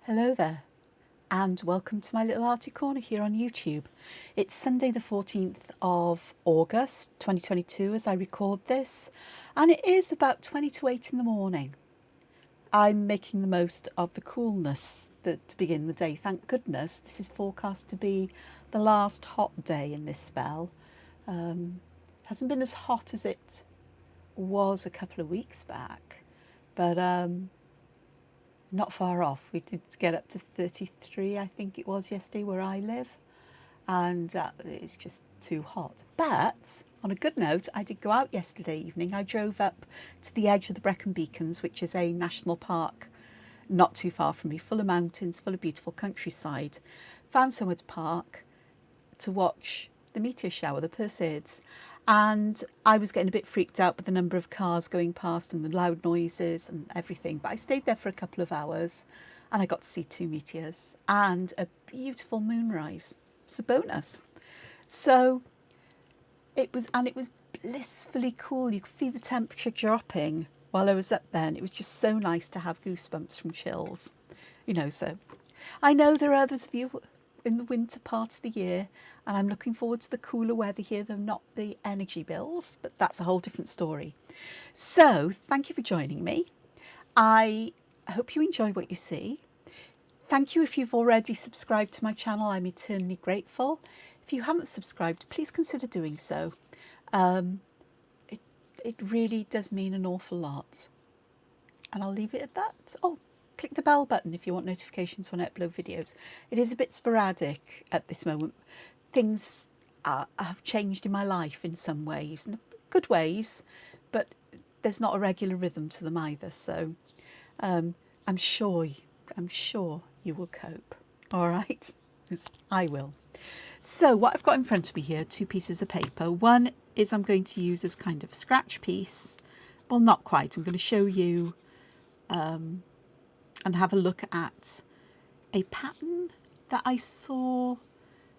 Hello there, and welcome to my little arty corner here on YouTube. It's Sunday the 14th of August 2022 as I record this, and it is about 20 to 8 in the morning. I'm making the most of the coolness to begin the day. Thank goodness this is forecast to be the last hot day in this spell. Hasn't been as hot as it was a couple of weeks back, but not far off. We did get up to 33, I think it was yesterday where I live, and it's just too hot. But on a good note, I did go out yesterday evening. I drove up to the edge of the Brecon Beacons, which is a national park not too far from me, full of mountains, full of beautiful countryside. Found somewhere to park to watch the meteor shower, the Perseids, and I was getting a bit freaked out with the number of cars going past and the loud noises and everything, but I stayed there for a couple of hours and I got to see 2 meteors and a beautiful moonrise. It's a bonus. So it was blissfully cool. You could feel the temperature dropping while I was up there, and it was just so nice to have goosebumps from chills, so I know there are others of you in the winter part of the year, and I'm looking forward to the cooler weather here, though not the energy bills, but that's a whole different story. So thank you for joining me. I hope you enjoy what you see. Thank you if you've already subscribed to my channel. I'm eternally grateful. If you haven't subscribed, please consider doing so. It really does mean an awful lot. And I'll leave it at that. Oh, click the bell button if you want notifications when I upload videos. It is a bit sporadic at this moment. Things have changed in my life in some ways, in good ways, but there's not a regular rhythm to them either. So I'm sure you will cope. All right, because I will. So what I've got in front of me here, 2 pieces of paper. One is I'm going to use as kind of a scratch piece. Well, not quite. I'm going to show you and have a look at a pattern that I saw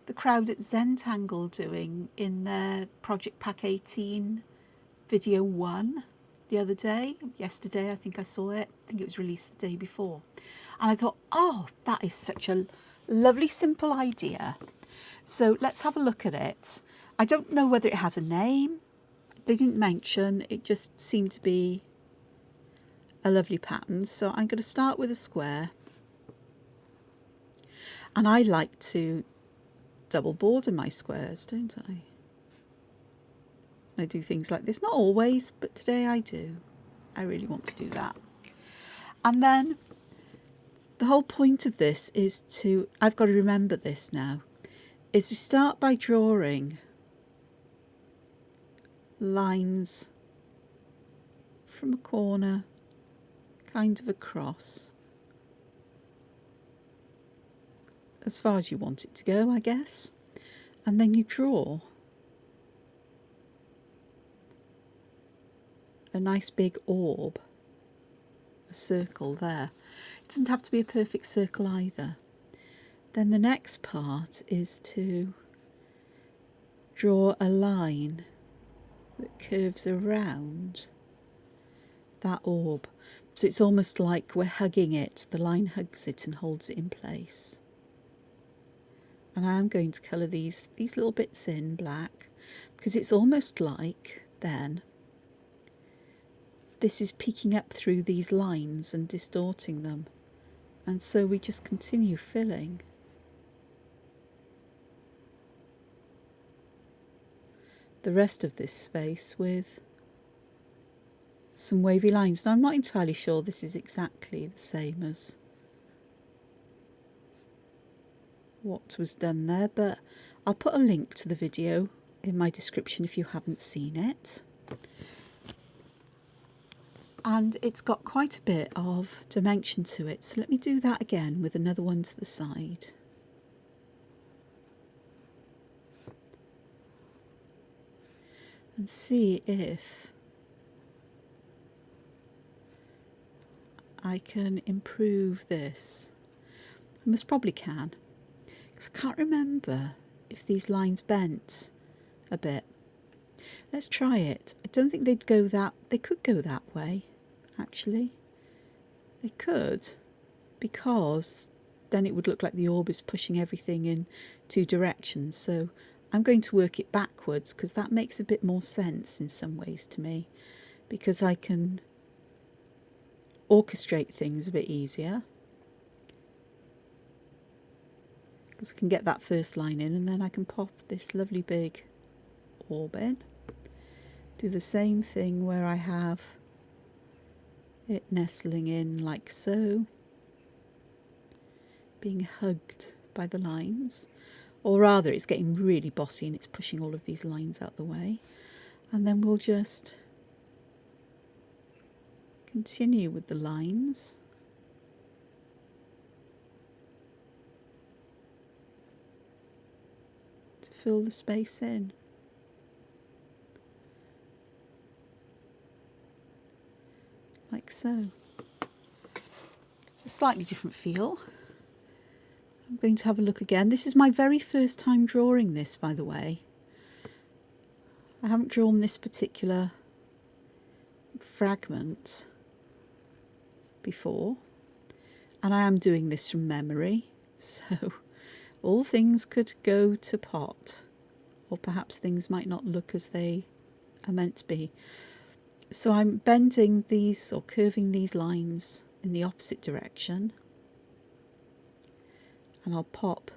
the crowd at Zentangle doing in their Project Pack 18 video 1 the other day. Yesterday, I think I saw it. I think it was released the day before. And I thought, oh, that is such a lovely, simple idea. So let's have a look at it. I don't know whether it has a name. They didn't mention. It just seemed to be a lovely pattern. So I'm going to start with a square. And I like to double border my squares, don't I? I do things like this. Not always, but today I do. I really want to do that. And then the whole point of this is to, I've got to remember this now, is to start by drawing lines from a corner kind of across as far as you want it to go, I guess, and then you draw a nice big orb, a circle there. It doesn't have to be a perfect circle either. Then the next part is to draw a line that curves around that orb. So it's almost like we're hugging it. The line hugs it and holds it in place. And I am going to colour these little bits in black, because it's almost like then this is peeking up through these lines and distorting them. And so we just continue filling. The rest of this space with some wavy lines. Now I'm not entirely sure this is exactly the same as what was done there, but I'll put a link to the video in my description if you haven't seen it. And it's got quite a bit of dimension to it, so let me do that again with another one to the side. And see if I can improve this. I most probably can, because I can't remember if these lines bent a bit. Let's try it. I don't think they'd go that, they could go that way, actually. They could, because then it would look like the orb is pushing everything in two directions. So I'm going to work it backwards because that makes a bit more sense in some ways to me, because I can orchestrate things a bit easier. Because I can get that first line in, and then I can pop this lovely big orb in. Do the same thing where I have it nestling in like so, being hugged by the lines, or rather it's getting really bossy and it's pushing all of these lines out the way. And then we'll just continue with the lines. To fill the space in. Like so. It's a slightly different feel. I'm going to have a look again. This is my very first time drawing this, by the way. I haven't drawn this particular fragment before, and I am doing this from memory, so all things could go to pot, or perhaps things might not look as they are meant to be. So I'm bending these or curving these lines in the opposite direction, and I'll pop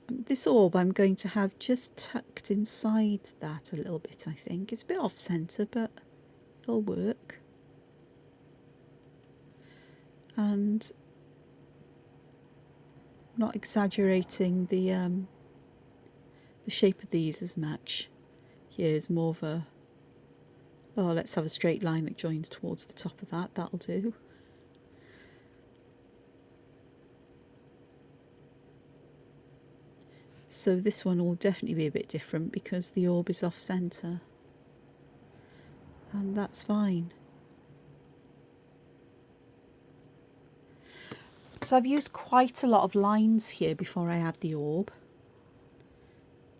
this orb. I'm going to have just tucked inside that a little bit. I think it's a bit off centre, but it'll work. And not exaggerating the shape of these as much. Here's more of a, oh, let's have a straight line that joins towards the top of that. That'll do. So this one will definitely be a bit different because the orb is off centre, and that's fine. So I've used quite a lot of lines here before I add the orb.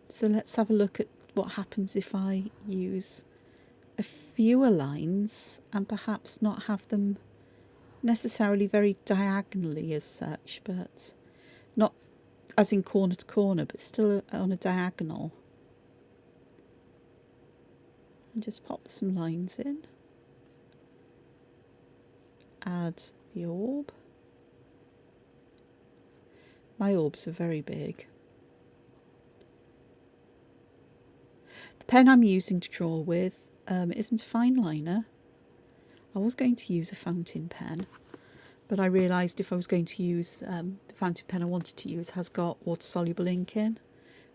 So let's have a look at what happens if I use a fewer lines and perhaps not have them necessarily very diagonally as such, but not as in corner to corner, but still on a diagonal. And just pop some lines in. Add the orb. My orbs are very big. The pen I'm using to draw with isn't a fine liner. I was going to use a fountain pen, but I realised if I was going to use the fountain pen I wanted to use has got water-soluble ink in.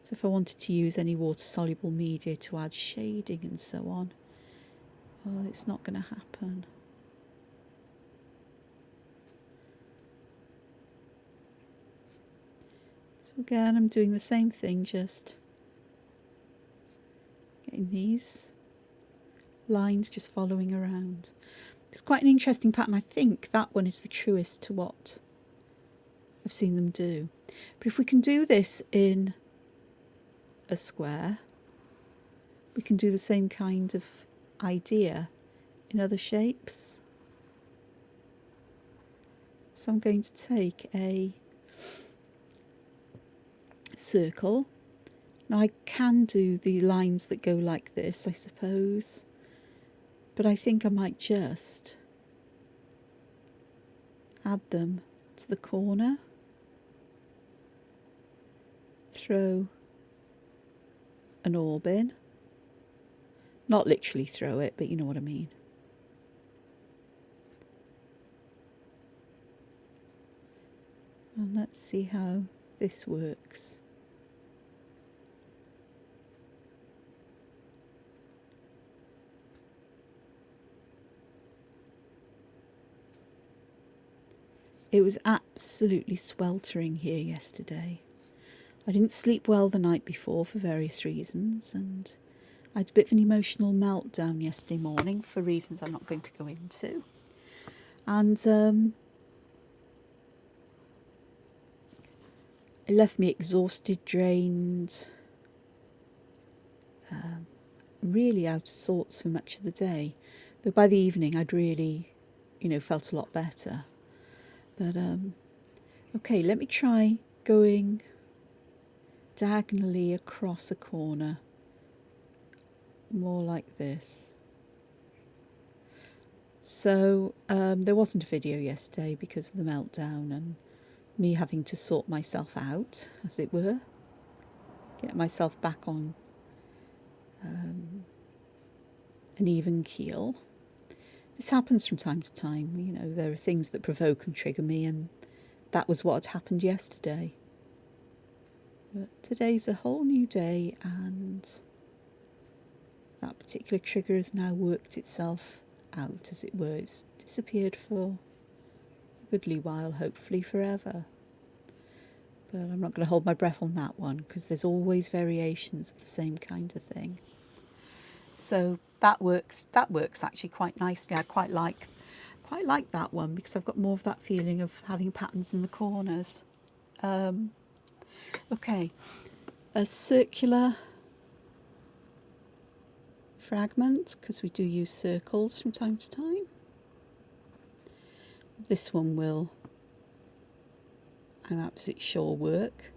So if I wanted to use any water-soluble media to add shading and so on, well, it's not going to happen. So again, I'm doing the same thing, just getting these lines just following around. It's quite an interesting pattern. I think that one is the truest to what I've seen them do. But if we can do this in a square, we can do the same kind of idea in other shapes. So I'm going to take a circle. Now I can do the lines that go like this, I suppose, but I think I might just add them to the corner, throw an orb in, not literally throw it, but you know what I mean. And let's see how this works. It was absolutely sweltering here yesterday. I didn't sleep well the night before for various reasons, and I had a bit of an emotional meltdown yesterday morning for reasons I'm not going to go into. And it left me exhausted, drained, really out of sorts for much of the day. Though by the evening I'd really, felt a lot better. But Okay, let me try going diagonally across a corner, more like this. So there wasn't a video yesterday because of the meltdown and me having to sort myself out, as it were, get myself back on an even keel. This happens from time to time. You know, there are things that provoke and trigger me, and that was what had happened yesterday. But today's a whole new day, and that particular trigger has now worked itself out, as it were. It's disappeared for a goodly while, hopefully forever. But I'm not going to hold my breath on that one, because there's always variations of the same kind of thing. So that works actually quite nicely. I quite like that one because I've got more of that feeling of having patterns in the corners. Okay, a circular fragment, because we do use circles from time to time. This one will, I'm absolutely sure, work,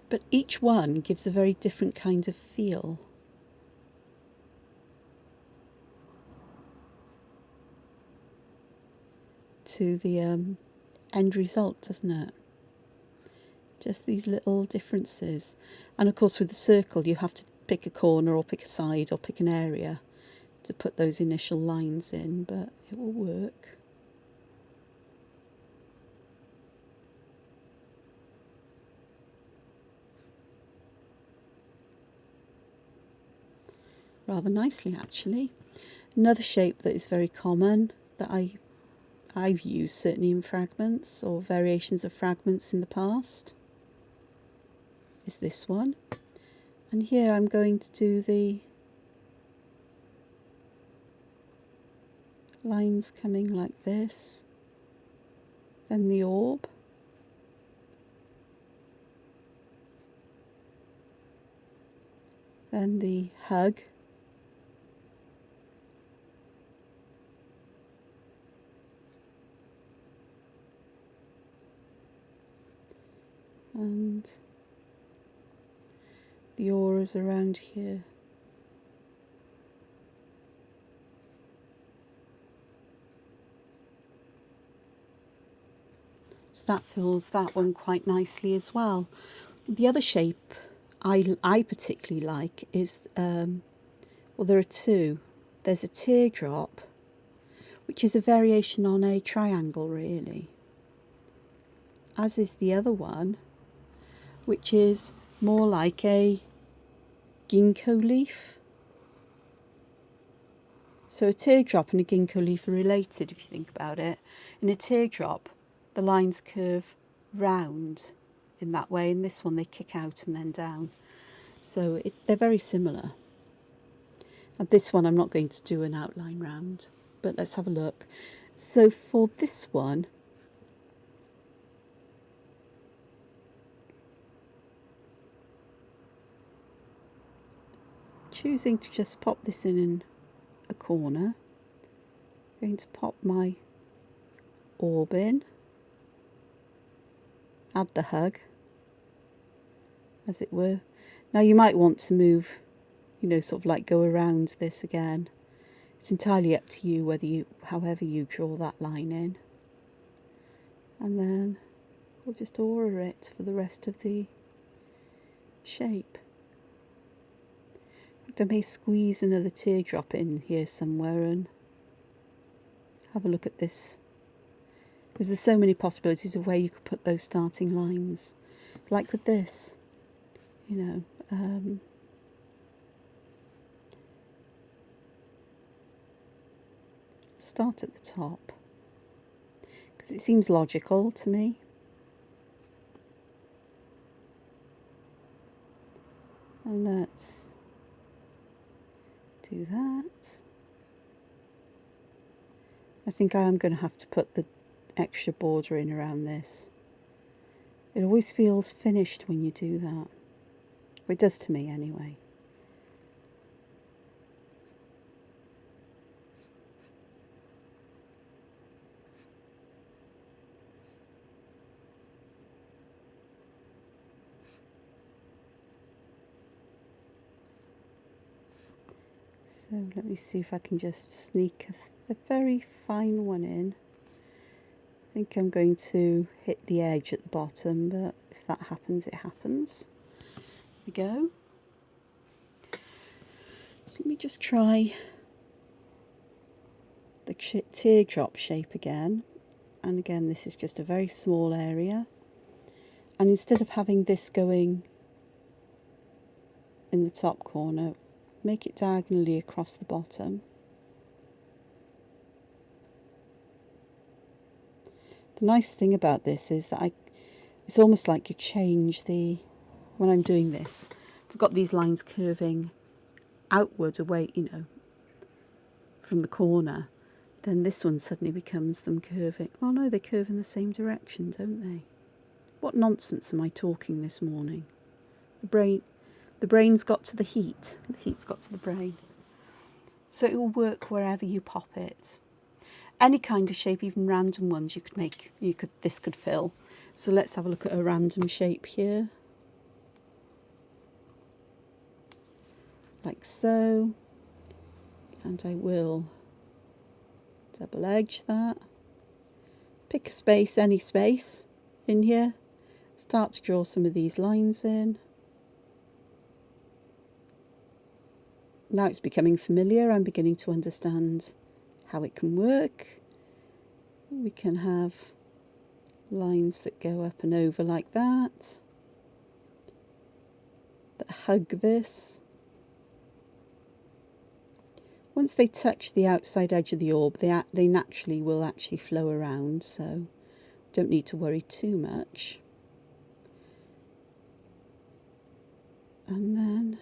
but each one gives a very different kind of feel. To the end result, doesn't it? Just these little differences. And of course with the circle you have to pick a corner or pick a side or pick an area to put those initial lines in, but it will work. Rather nicely actually. Another shape that is very common that I've used certainly in fragments or variations of fragments in the past is this one. And here I'm going to do the lines coming like this, then the orb, then the hug, and the auras around here. So that fills that one quite nicely as well. The other shape I particularly like is, well, there are two. There's a teardrop, which is a variation on a triangle really, as is the other one, which is more like a ginkgo leaf. So a teardrop and a ginkgo leaf are related if you think about it. In a teardrop, the lines curve round in that way. In this one, they kick out and then down. So they're very similar. And this one, I'm not going to do an outline round, but let's have a look. So for this one, choosing to just pop this in a corner, I'm going to pop my orb in, add the hug, as it were. Now you might want to move, you know, sort of like go around this again. It's entirely up to you whether however you draw that line in. And then we'll just aura it for the rest of the shape. I may squeeze another teardrop in here somewhere and have a look at this, because there's so many possibilities of where you could put those starting lines. Like with this, you know, start at the top, because it seems logical to me. And let's do that. I think I am going to have to put the extra border in around this. It always feels finished when you do that. Well, it does to me anyway. So let me see if I can just sneak a very fine one in. I think I'm going to hit the edge at the bottom, but if that happens, it happens. Here we go. So let me just try the teardrop shape again. And again, this is just a very small area. And instead of having this going in the top corner, make it diagonally across the bottom. The nice thing about this is that it's almost like you change when I'm doing this, I've got these lines curving outward away, you know, from the corner, then this one suddenly becomes them curving. Oh no, they curve in the same direction, don't they? What nonsense am I talking this morning? The brain's got to the heat heat's got to the brain. So it will work wherever you pop it. Any kind of shape, even random ones you could make, this could fill. So let's have a look at a random shape here. Like so. And I will double edge that. Pick a space, any space in here. Start to draw some of these lines in. Now it's becoming familiar. I'm beginning to understand how it can work. We can have lines that go up and over like that hug this. Once they touch the outside edge of the orb, they naturally will actually flow around, so don't need to worry too much. And then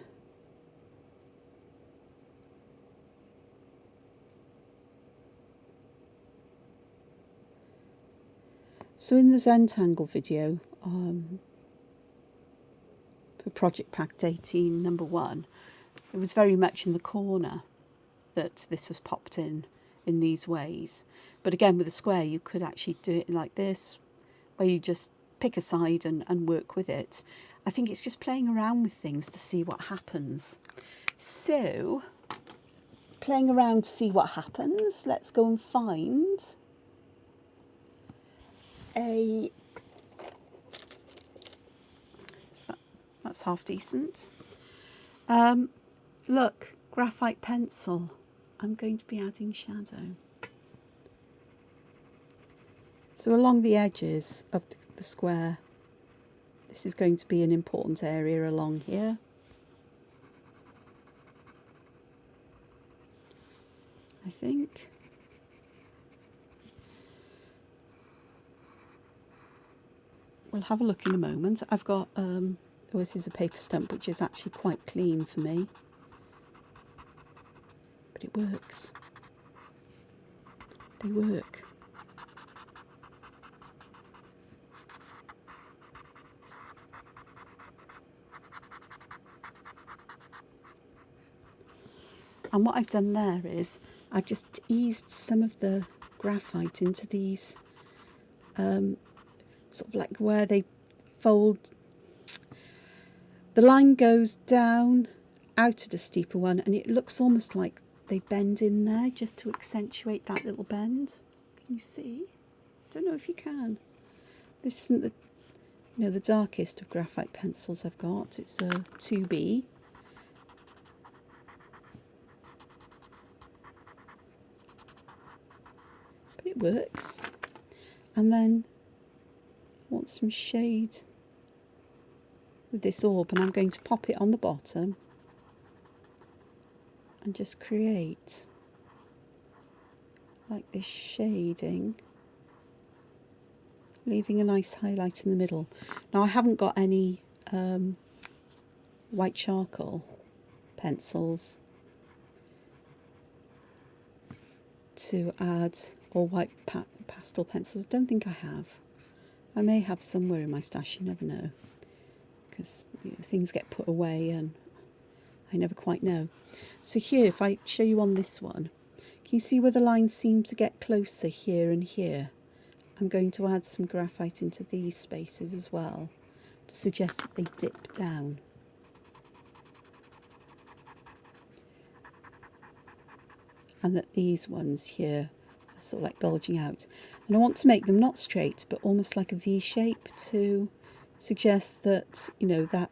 so in the Zentangle video for Project Pact 18 number 1, it was very much in the corner that this was popped in these ways. But again, with a square, you could actually do it like this, where you just pick a side and work with it. I think it's just playing around with things to see what happens. So, playing around to see what happens, let's go and find that's half decent. Look, graphite pencil. I'm going to be adding shadow. So along the edges of the square, this is going to be an important area along here. I think. We'll have a look in a moment. I've got, this is a paper stump which is actually quite clean for me. But it works. They work. And what I've done there is I've just eased some of the graphite into these sort of like where they fold. The line goes down out at a steeper one, and it looks almost like they bend in there just to accentuate that little bend. Can you see? Don't know if you can. This isn't the darkest of graphite pencils I've got. It's a 2B. But it works. And then I want some shade with this orb, and I'm going to pop it on the bottom and just create like this shading, leaving a nice highlight in the middle. Now I haven't got any white charcoal pencils to add, or white pastel pencils. Don't think I have. I may have somewhere in my stash, you never know, because things get put away and I never quite know. So here, if I show you on this one, can you see where the lines seem to get closer here and here? I'm going to add some graphite into these spaces as well to suggest that they dip down. and that these ones here are sort of like bulging out. And I want to make them not straight, but almost like a V shape to suggest that, you know, that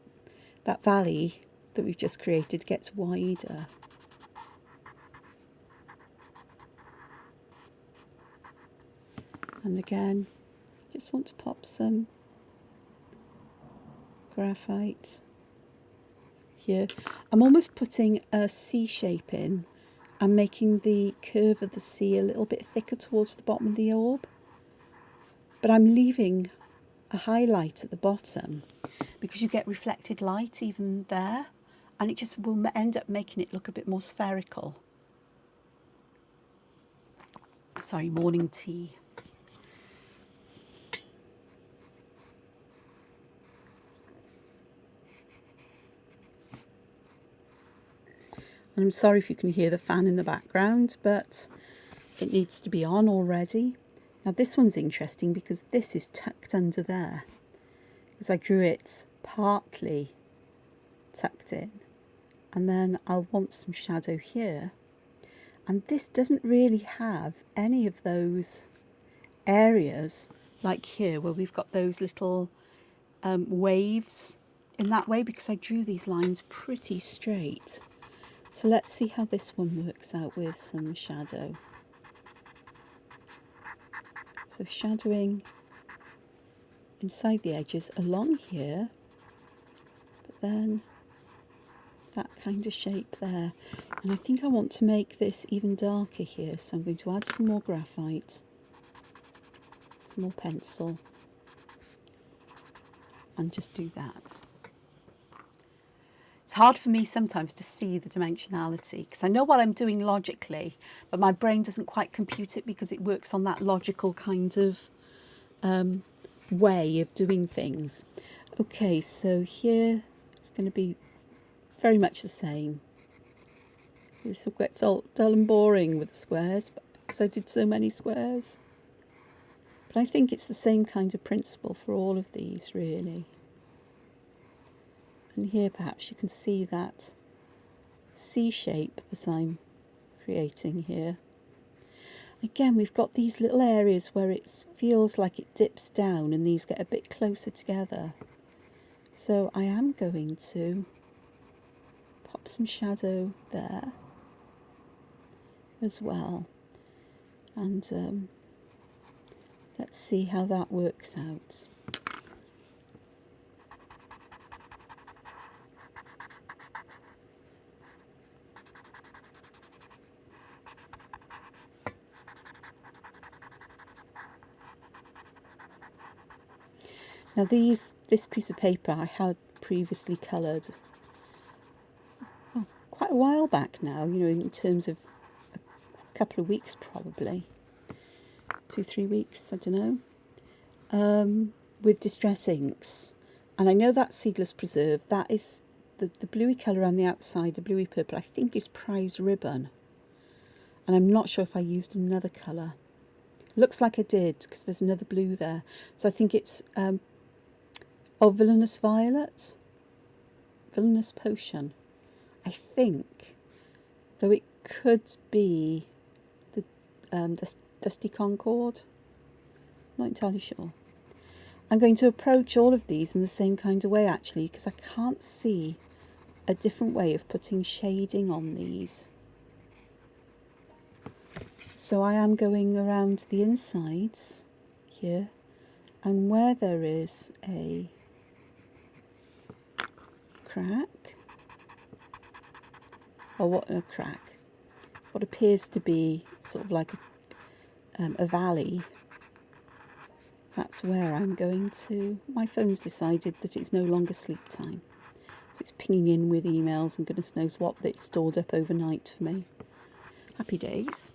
valley that we've just created gets wider. And again, just want to pop some graphite here. I'm almost putting a C shape in and making the curve of the C a little bit thicker towards the bottom of the orb. But I'm leaving a highlight at the bottom because you get reflected light even there, and it just will end up making it look a bit more spherical. Sorry, morning tea. And I'm sorry if you can hear the fan in the background, but it needs to be on already. Now this one's interesting because this is tucked under there, because I drew it partly tucked in, and then I'll want some shadow here. And this doesn't really have any of those areas like here where we've got those little waves in that way, because I drew these lines pretty straight. So let's see how this one works out with some shadow. So shadowing inside the edges along here, but then that kind of shape there. And I think I want to make this even darker here, so I'm going to add some more graphite, some more pencil, and just do that. It's hard for me sometimes to see the dimensionality because I know what I'm doing logically, but my brain doesn't quite compute it because it works on that logical kind of way of doing things. Okay, so here it's going to be very much the same. This will get dull and boring with the squares because I did so many squares. But I think it's the same kind of principle for all of these, really. And here perhaps you can see that C shape that I'm creating here. Again, we've got these little areas where it feels like it dips down and these get a bit closer together. So I am going to pop some shadow there as well. And let's see how that works out. Now this piece of paper I had previously coloured quite a while back now, you know, in terms of a couple of weeks probably, 2-3 weeks, I don't know, with distress inks. And I know that Seedless Preserve, that is the bluey colour on the outside, the bluey purple, I think is Prize Ribbon. And I'm not sure if I used another colour. Looks like I did because there's another blue there. So I think it's Villainous Violet, Villainous Potion, I think, though it could be the Dusty Concord, not entirely sure. I'm going to approach all of these in the same kind of way actually, because I can't see a different way of putting shading on these. So I am going around the insides here, and where there is a crack, or what appears to be sort of like a valley, that's where I'm going to. My phone's decided that it's no longer sleep time, so it's pinging in with emails and goodness knows what that's stored up overnight for me. Happy days.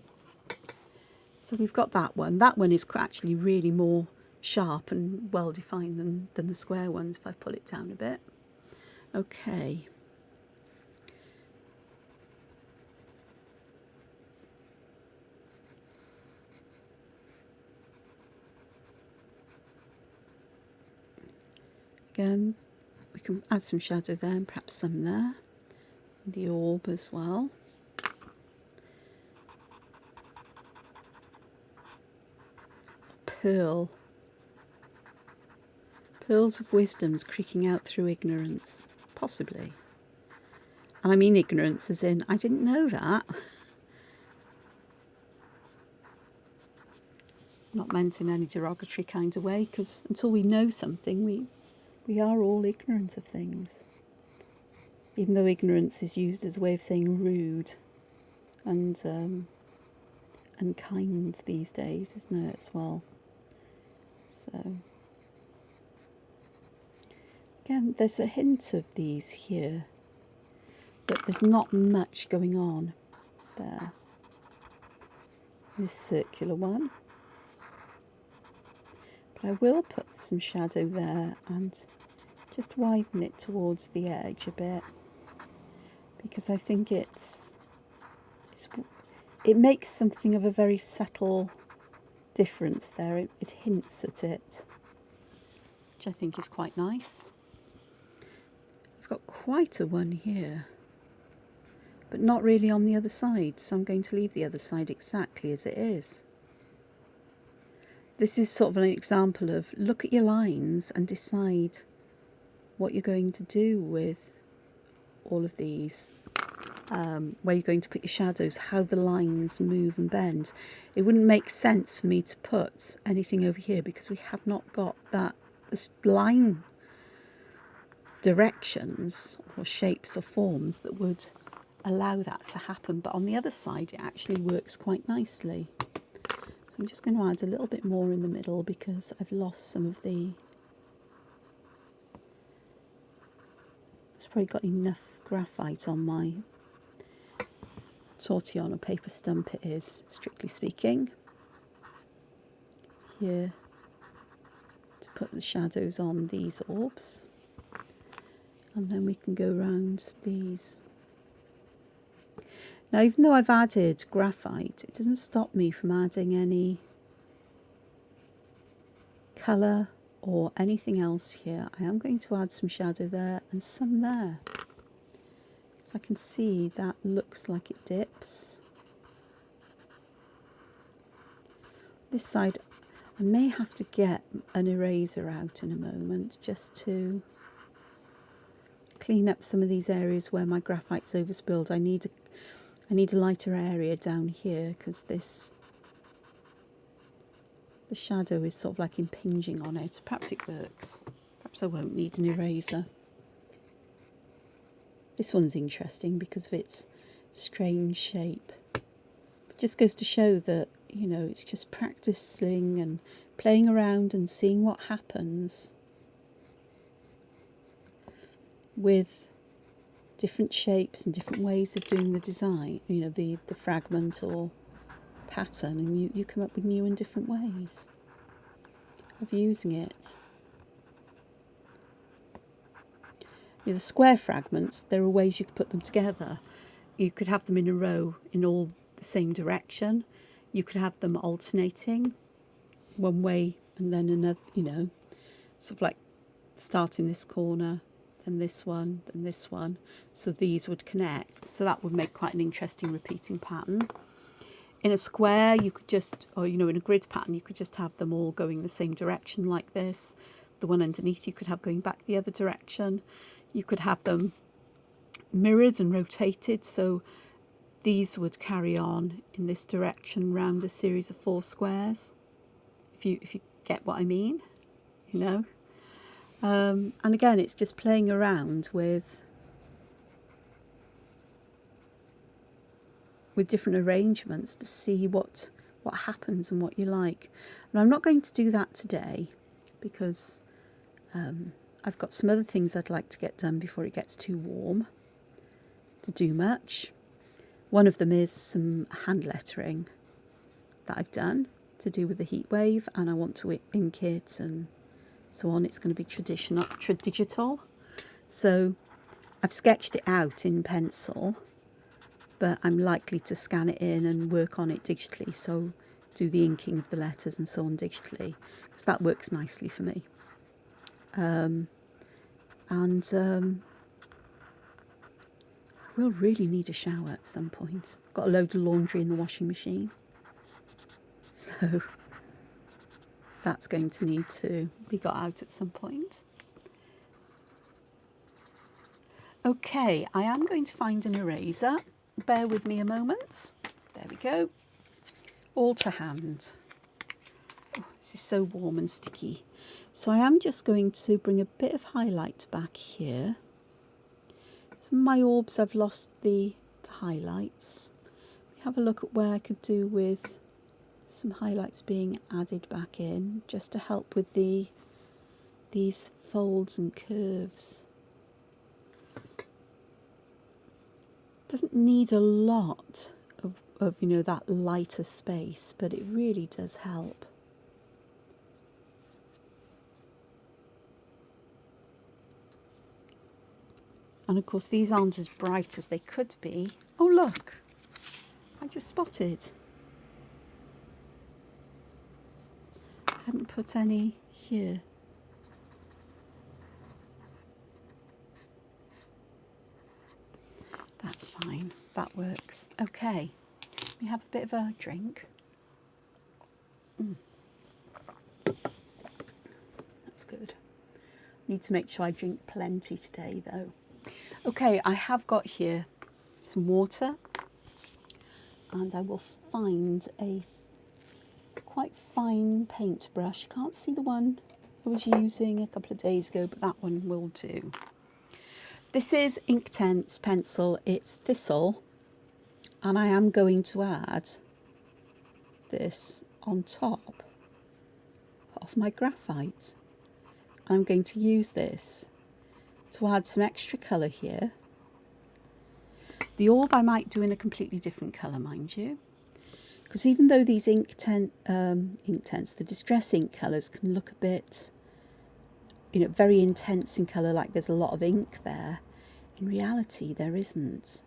So we've got that one. That one is actually really more sharp and well defined than the square ones if I pull it down a bit. Okay. Again, we can add some shadow there and perhaps some there. The orb as well. pearl. Pearls of wisdoms creaking out through ignorance. Possibly. And I mean ignorance as in, I didn't know that. Not meant in any derogatory kind of way, because until we know something, we are all ignorant of things. Even though ignorance is used as a way of saying rude and kind these days, isn't it, as well? So, again, there's a hint of these here, but there's not much going on there. This circular one. But I will put some shadow there and just widen it towards the edge a bit, because I think it makes something of a very subtle difference there. It hints at it, which I think is quite nice. I've got quite a one here, but not really on the other side, so I'm going to leave the other side exactly as it is. This is sort of an example of look at your lines and decide what you're going to do with all of these, where you're going to put your shadows, how the lines move and bend. It wouldn't make sense for me to put anything over here because we have not got that line directions or shapes or forms that would allow that to happen. But on the other side, it actually works quite nicely. So I'm just going to add a little bit more in the middle because I've lost some of the... It's probably got enough graphite on my tortillon or paper stump, it is, strictly speaking, here to put the shadows on these orbs. And then we can go around these. Now, even though I've added graphite, it doesn't stop me from adding any colour or anything else here. I am going to add some shadow there and some there. So I can see that looks like it dips. This side, I may have to get an eraser out in a moment just to clean up some of these areas where my graphite's overspilled. I need a lighter area down here because the shadow is sort of like impinging on it. Perhaps it works. Perhaps I won't need an eraser. This one's interesting because of its strange shape. It just goes to show that, you know, it's just practicing and playing around and seeing what happens with different shapes and different ways of doing the design, you know, the fragment or pattern, and you come up with new and different ways of using it. You know, the square fragments, there are ways you could put them together. You could have them in a row in all the same direction. You could have them alternating one way and then another, you know, sort of like starting this corner, then this one, then this one. So these would connect. So that would make quite an interesting repeating pattern. In a square, you could just, or you know, in a grid pattern, you could just have them all going the same direction like this. The one underneath you could have going back the other direction. You could have them mirrored and rotated, so these would carry on in this direction round a series of 4 squares. If you get what I mean, you know. And again, it's just playing around with different arrangements to see what happens and what you like. And I'm not going to do that today because I've got some other things I'd like to get done before it gets too warm to do much. One of them is some hand lettering that I've done to do with the heat wave, and I want to ink it and so on. It's going to be digital. So I've sketched it out in pencil, but I'm likely to scan it in and work on it digitally, so do the inking of the letters and so on digitally, because that works nicely for me. I will really need a shower at some point. I've got a load of laundry in the washing machine, so that's going to need to be got out at some point. Okay, I am going to find an eraser. Bear with me a moment. There we go. All to hand. Oh, this is so warm and sticky. So I am just going to bring a bit of highlight back here. Some of my orbs, I've lost the highlights. Have a look at where I could do with some highlights being added back in, just to help with these folds and curves. Doesn't need a lot of you know, that lighter space, but it really does help. And of course these aren't as bright as they could be. Oh look, I just spotted. I hadn't put any here. That's fine, that works. Okay, we have a bit of a drink. That's good. Need to make sure I drink plenty today though. Okay, I have got here some water, and I will find a quite fine paintbrush. You can't see the one I was using a couple of days ago, but that one will do. This is Inktense pencil, it's Thistle, and I am going to add this on top of my graphite. I'm going to use this to add some extra colour here. The orb I might do in a completely different colour, mind you, because even though these Inktense, the Distress ink colours can look a bit, you know, very intense in colour, like there's a lot of ink there, in reality there isn't.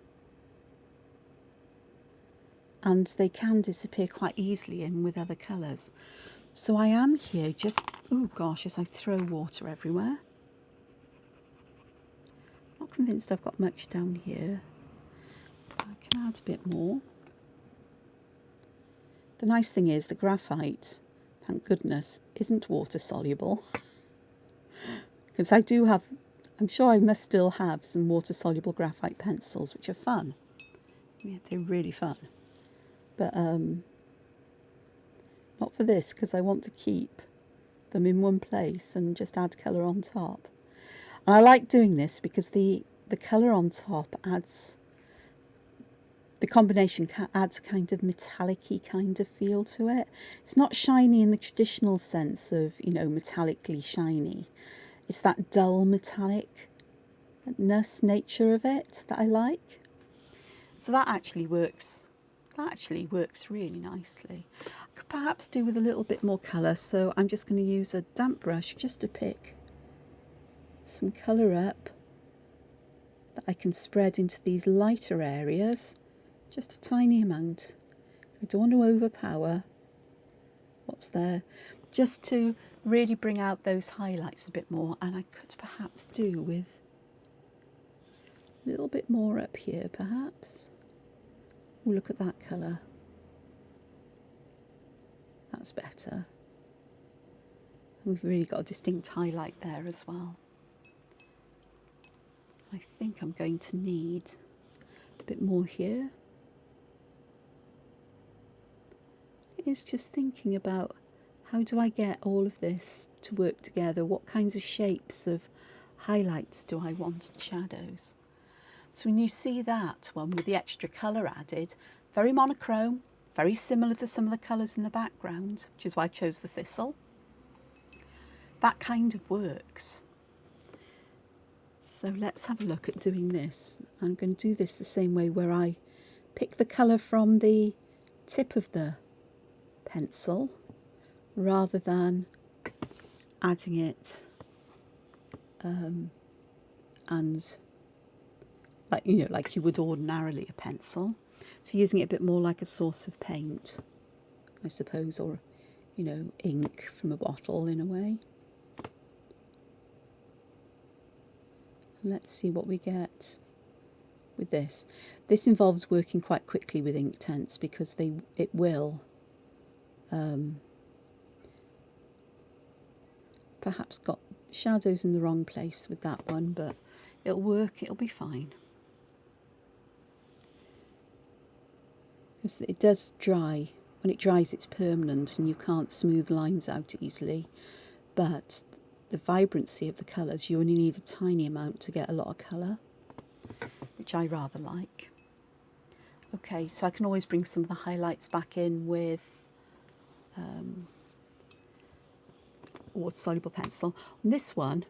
And they can disappear quite easily in with other colours. So I am here just, oh gosh, as I throw water everywhere. Not convinced I've got much down here. I can add a bit more. The nice thing is the graphite, thank goodness, isn't water soluble. Because I do have, I'm sure I must still have some water soluble graphite pencils, which are fun. Yeah, they're really fun. But not for this, because I want to keep them in one place and just add colour on top. And I like doing this because the colour on top adds, the combination adds kind of metallic-y kind of feel to it. It's not shiny in the traditional sense of, you know, metallically shiny. It's that dull metallicness nature of it that I like. So that actually works. That actually works really nicely. I could perhaps do with a little bit more colour, so I'm just going to use a damp brush just to pick some colour up that I can spread into these lighter areas. Just a tiny amount. I don't want to overpower what's there. Just to really bring out those highlights a bit more, and I could perhaps do with a little bit more up here perhaps. Oh, look at that colour. That's better. We've really got a distinct highlight there as well. I think I'm going to need a bit more here. It's just thinking about how do I get all of this to work together? What kinds of shapes of highlights do I want in shadows? So when you see that one with the extra colour added, very monochrome, very similar to some of the colours in the background, which is why I chose the Thistle. That kind of works. So let's have a look at doing this. I'm going to do this the same way, where I pick the colour from the tip of the pencil rather than adding it and like, you know, like you would ordinarily a pencil. So using it a bit more like a source of paint, I suppose, or, you know, ink from a bottle in a way. Let's see what we get with this. This involves working quite quickly with Inktense because it will perhaps got shadows in the wrong place with that one, but it'll work, it'll be fine. Because it does dry. When it dries, it's permanent and you can't smooth lines out easily. But the vibrancy of the colours, you only need a tiny amount to get a lot of colour, which I rather like. Okay, so I can always bring some of the highlights back in with water-soluble pencil. On this one,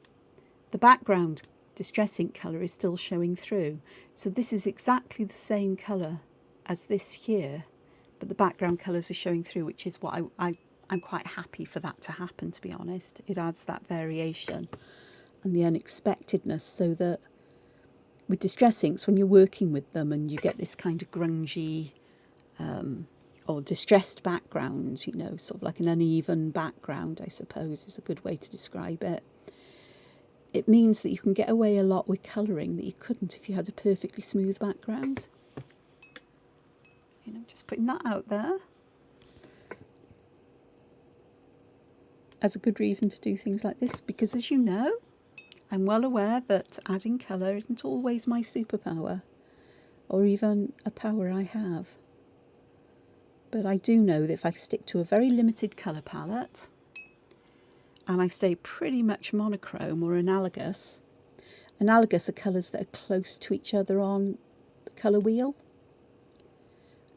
the background distress ink colour is still showing through. So this is exactly the same colour as this here, but the background colours are showing through, which is what I'm quite happy for that to happen, to be honest. It adds that variation and the unexpectedness, so that with distress inks, when you're working with them and you get this kind of grungy or distressed background, you know, sort of like an uneven background, I suppose is a good way to describe it. It means that you can get away a lot with colouring that you couldn't if you had a perfectly smooth background. You know, just putting that out there as a good reason to do things like this, because as you know, I'm well aware that adding colour isn't always my superpower, or even a power I have. But I do know that if I stick to a very limited colour palette, and I stay pretty much monochrome or analogous. Analogous are colours that are close to each other on the colour wheel.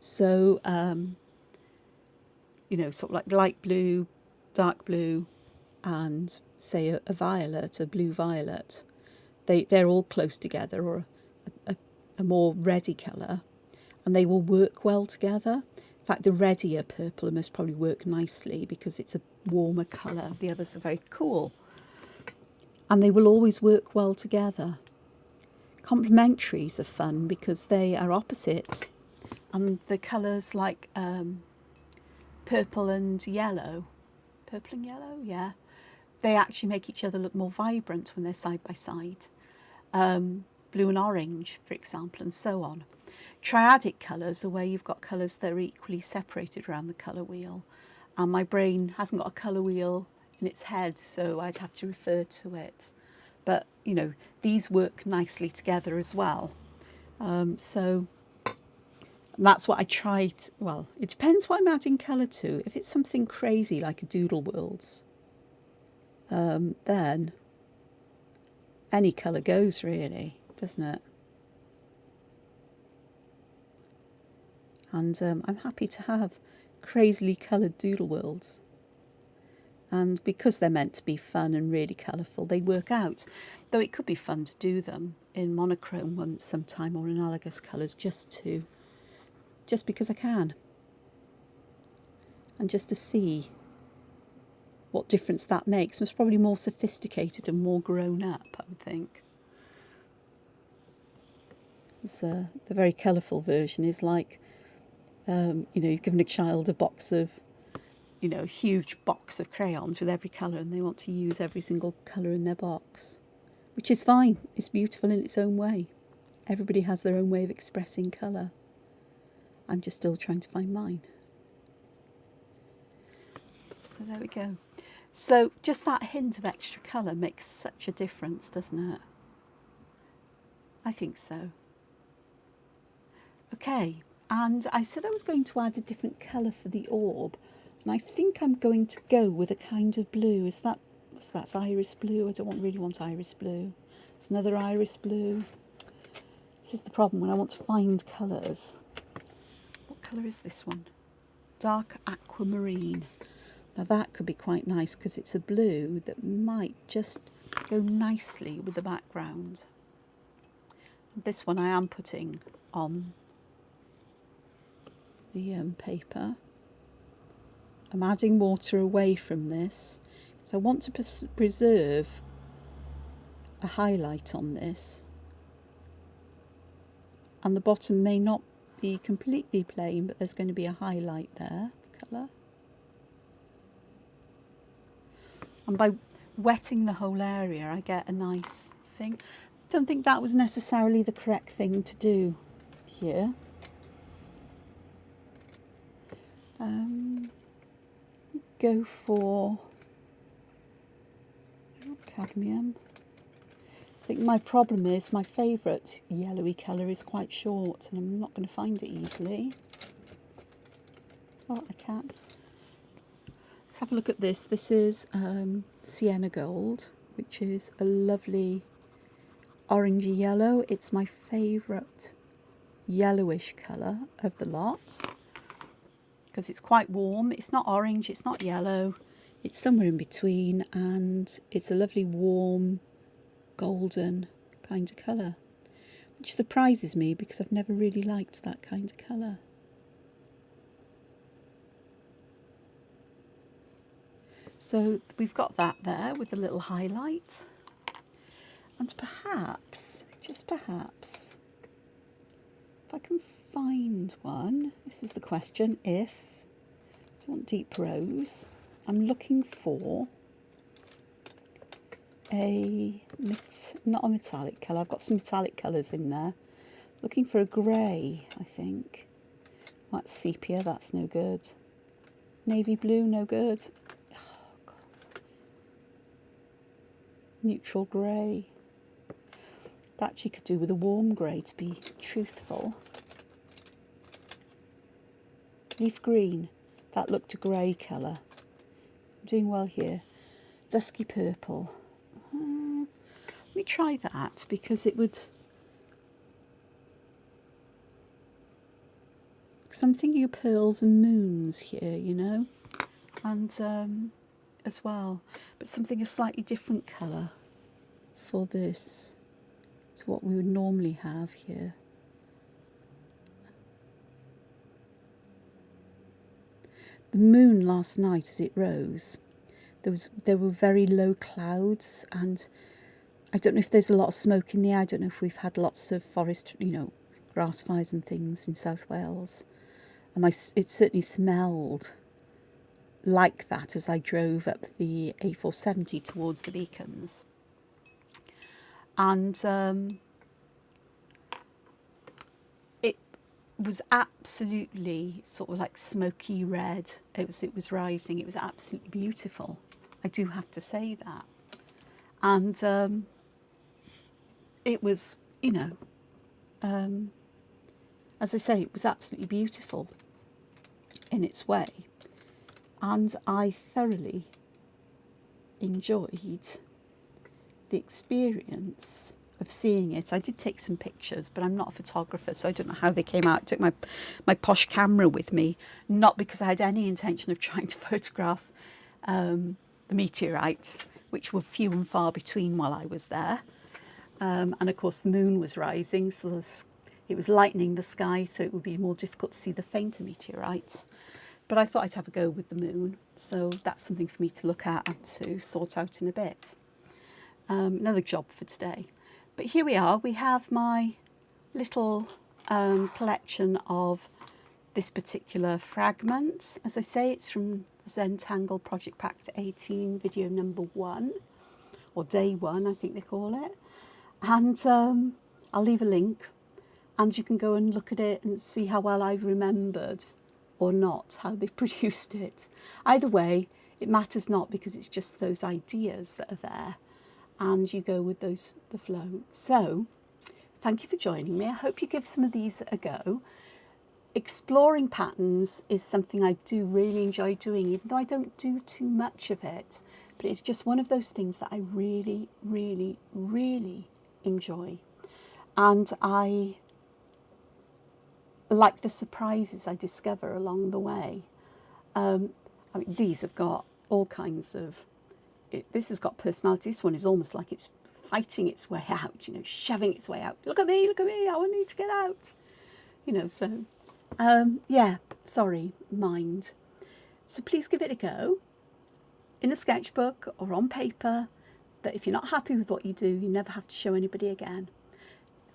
So, you know, sort of like light blue, dark blue, and say a violet, a blue violet. They're all close together, or a more reddy colour, and they will work well together. In fact, the reddier purple must probably work nicely because it's a warmer colour. The others are very cool. And they will always work well together. Complementaries are fun because they are opposite. And the colours like purple and yellow, yeah, they actually make each other look more vibrant when they're side by side. Blue and orange, for example, and so on. Triadic colours are where you've got colours that are equally separated around the colour wheel. And my brain hasn't got a colour wheel in its head, so I'd have to refer to it. But, you know, these work nicely together as well. So that's what I tried. Well, it depends what I'm adding colour to. If it's something crazy like a Doodle Worlds, then any colour goes, really, doesn't it? And I'm happy to have crazily coloured Doodle Worlds. And because they're meant to be fun and really colourful, they work out. Though it could be fun to do them in monochrome once sometime, or analogous colours, just because I can. And just to see what difference that makes. It's probably more sophisticated and more grown up, I would think. It's, the very colourful version is like, you know, you've given a child a box of, you know, a huge box of crayons with every colour, and they want to use every single colour in their box, which is fine. It's beautiful in its own way. Everybody has their own way of expressing colour. I'm just still trying to find mine. So there we go. So just that hint of extra colour makes such a difference, doesn't it? I think so. Okay, and I said I was going to add a different colour for the orb, and I think I'm going to go with a kind of blue. That's iris blue? I don't really want iris blue. It's another iris blue. This is the problem when I want to find colours. What colour is this one? Dark aquamarine. Now that could be quite nice because it's a blue that might just go nicely with the background. This one I am putting on the paper. I'm adding water away from this because I want to preserve a highlight on this, and the bottom may not be completely plain, but there's going to be a highlight there of colour. And by wetting the whole area I get a nice thing. Don't think that was necessarily the correct thing to do here. Go for cadmium. I think my problem is my favourite yellowy colour is quite short and I'm not going to find it easily. Oh, I can. Let's have a look at this. This is Sienna Gold, which is a lovely orangey yellow. It's my favourite yellowish colour of the lot because it's quite warm. It's not orange, it's not yellow, it's somewhere in between, and it's a lovely warm golden kind of colour, which surprises me because I've never really liked that kind of colour. So we've got that there with a little highlight, and perhaps, just perhaps, if I can find one, this is the question, if I want deep rose, I'm looking for not a metallic colour, I've got some metallic colours in there, looking for a grey, I think. That's sepia, that's no good. Navy blue, no good. Oh, God. Neutral grey. That actually could do with a warm grey, to be truthful. Leaf green, that looked a grey colour. I'm doing well here. Dusky purple. Let me try that because it would... Because I'm thinking of pearls and moons here, you know, and as well, but something a slightly different colour for this to what we would normally have here. The moon last night as it rose, there were very low clouds, and I don't know if there's a lot of smoke in the air. I don't know if we've had lots of forest, you know, grass fires and things in South Wales. And it certainly smelled like that as I drove up the A470 towards the beacons. And it was absolutely sort of like smoky red. It was rising. It was absolutely beautiful. I do have to say that. And it was, you know, as I say, it was absolutely beautiful in its way, and I thoroughly enjoyed the experience of seeing it. I did take some pictures, but I'm not a photographer, so I don't know how they came out. I took my posh camera with me, not because I had any intention of trying to photograph the meteorites, which were few and far between while I was there. And of course the moon was rising, so it was lightening the sky, so it would be more difficult to see the fainter meteorites. But I thought I'd have a go with the moon, so that's something for me to look at and to sort out in a bit. Another job for today. But here we are, we have my little collection of this particular fragment. As I say, it's from Zentangle Project Pack 18, video number 1, or day 1, I think they call it. And I'll leave a link, and you can go and look at it and see how well I've remembered or not how they produced it. Either way, it matters not, because it's just those ideas that are there, and you go with the flow. So thank you for joining me. I hope you give some of these a go. Exploring patterns is something I do really enjoy doing, even though I don't do too much of it, but it's just one of those things that I really, really, really enjoy. And I like the surprises I discover along the way. I mean, these have got all kinds of... This has got personality. This one is almost like it's fighting its way out, you know, shoving its way out. Look at me, I need to get out. You know, so, yeah, sorry, mind. So please give it a go in a sketchbook or on paper. But if you're not happy with what you do, you never have to show anybody again.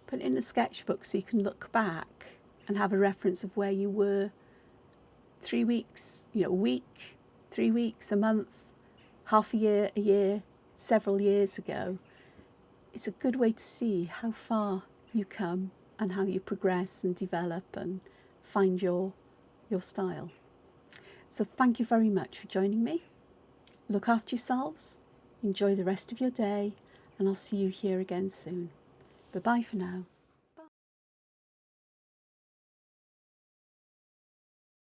Put it in a sketchbook so you can look back and have a reference of where you were 3 weeks, you know, a week, 3 weeks, a month, half a year, several years ago. It's a good way to see how far you come and how you progress and develop and find your style. So thank you very much for joining me. Look after yourselves, Enjoy the rest of your day, and I'll see you here again soon. Bye bye for now.